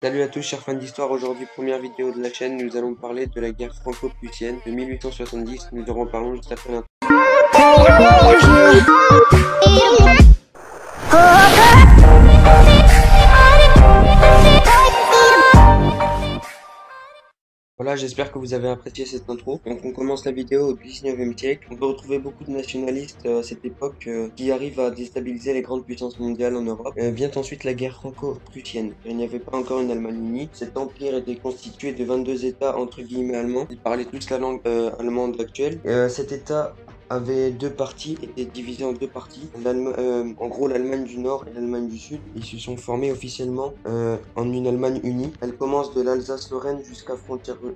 Salut à tous chers fans d'histoire, aujourd'hui première vidéo de la chaîne, nous allons parler de la guerre franco-prussienne de 1870, nous en reparlons juste après l'intro. Voilà, j'espère que vous avez apprécié cette intro. Donc on commence la vidéo au 19e siècle. On peut retrouver beaucoup de nationalistes à cette époque qui arrivent à déstabiliser les grandes puissances mondiales en Europe. Vient ensuite la guerre franco-prussienne. Il n'y avait pas encore une Allemagne unie. Cet empire était constitué de 22 États entre guillemets allemands. Ils parlaient tous la langue allemande actuelle. Cet État avait deux parties, était divisé en deux parties. En gros, l'Allemagne du Nord et l'Allemagne du Sud. Ils se sont formés officiellement en une Allemagne unie. Elle commence de l'Alsace-Lorraine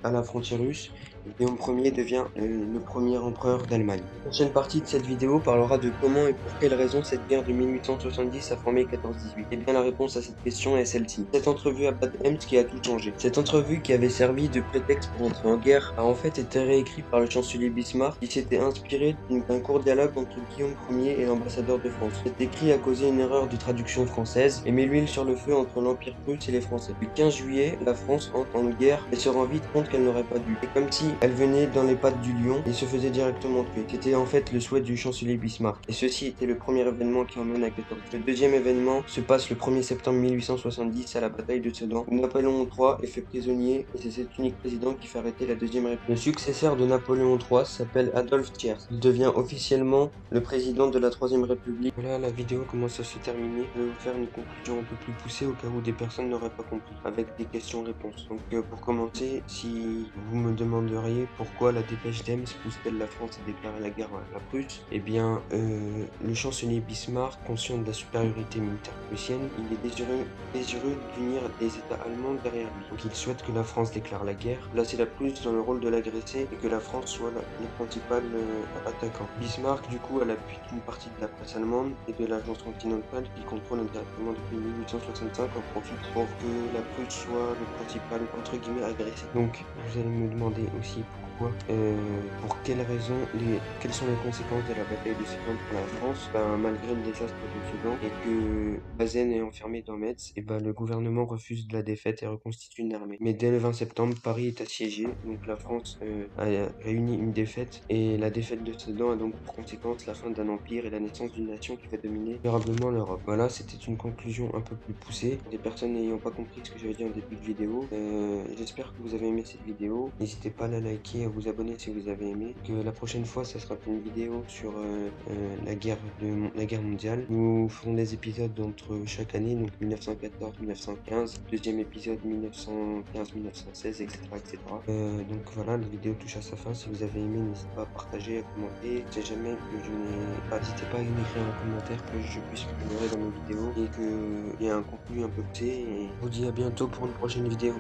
à la frontière russe. Et Guillaume Ier devient le premier empereur d'Allemagne. La prochaine partie de cette vidéo parlera de comment et pour quelles raisons cette guerre de 1870 a formé 14-18. Et bien la réponse à cette question est celle-ci. Cette entrevue à Bad Ems qui a tout changé. Cette entrevue qui avait servi de prétexte pour entrer en guerre a en fait été réécrite par le chancelier Bismarck qui s'était inspiré d'un court dialogue entre Guillaume Ier et l'ambassadeur de France. Cet écrit a causé une erreur de traduction française et met l'huile sur le feu entre l'Empire russe et les Français. Le 15 juillet, la France entre en guerre et se rend vite compte qu'elle n'aurait pas dû. C'est comme si elle venait dans les pattes du lion et se faisait directement tuer. C'était en fait le souhait du chancelier Bismarck. Et ceci était le premier événement qui emmène à 14. Le deuxième événement se passe le 1er septembre 1870 à la bataille de Sedan, où Napoléon III est fait prisonnier et c'est cet unique président qui fait arrêter la deuxième république. Le successeur de Napoléon III s'appelle Adolphe Thiers. Il devient officiellement le président de la troisième république. Voilà, la vidéo commence à se terminer. Je vais vous faire une conclusion un peu plus poussée au cas où des personnes n'auraient pas compris, avec des questions-réponses. Donc pour commencer, si vous me demanderiez pourquoi la dépêche d'Ems pousse-t-elle la France à déclarer la guerre à la Prusse, eh bien le chancelier Bismarck, conscient de la supériorité militaire prussienne, il est désireux d'unir des États allemands derrière lui. Donc il souhaite que la France déclare la guerre, placer la Prusse dans le rôle de l'agressé et que la France soit le principal attaquant. Bismarck, du coup, à l'appui d'une partie de la presse allemande et de l'agence continentale qu'il contrôle indirectement depuis 1865, en profite pour que la Prusse soit le principal, entre guillemets, agressé. Donc, vous allez me demander aussi pourquoi, pour quelles raisons, quelles sont les conséquences de la bataille de Sedan pour la France. Malgré le désastre de Sedan et que Bazaine est enfermé dans Metz, et le gouvernement refuse de la défaite et reconstitue une armée. Mais dès le 20 septembre, Paris est assiégé, donc la France a réuni une défaite, et la défaite de Sedan a donc pour conséquence la fin d'un empire et la naissance d'une nation qui va dominer durablement l'Europe. Voilà, c'était une conclusion un peu plus poussée. Des personnes n'ayant pas compris ce que j'avais dit en début de vidéo, j'espère que vous avez aimé cette vidéo. N'hésitez pas à la liker, à vous abonner si vous avez aimé. Que la prochaine fois, ça sera une vidéo sur la guerre mondiale. Nous ferons des épisodes entre chaque année, donc 1914-1915, deuxième épisode 1915-1916, etc. etc. Donc voilà, la vidéo touche à sa fin. Si vous avez aimé, n'hésitez pas à partager, à commenter. Si jamais que je n'ai pas, n'hésitez pas à m'écrire un commentaire que je puisse m'améliorer dans mes vidéos et qu'il y ait un contenu un peu poussé. Et je vous dis à bientôt pour une prochaine vidéo.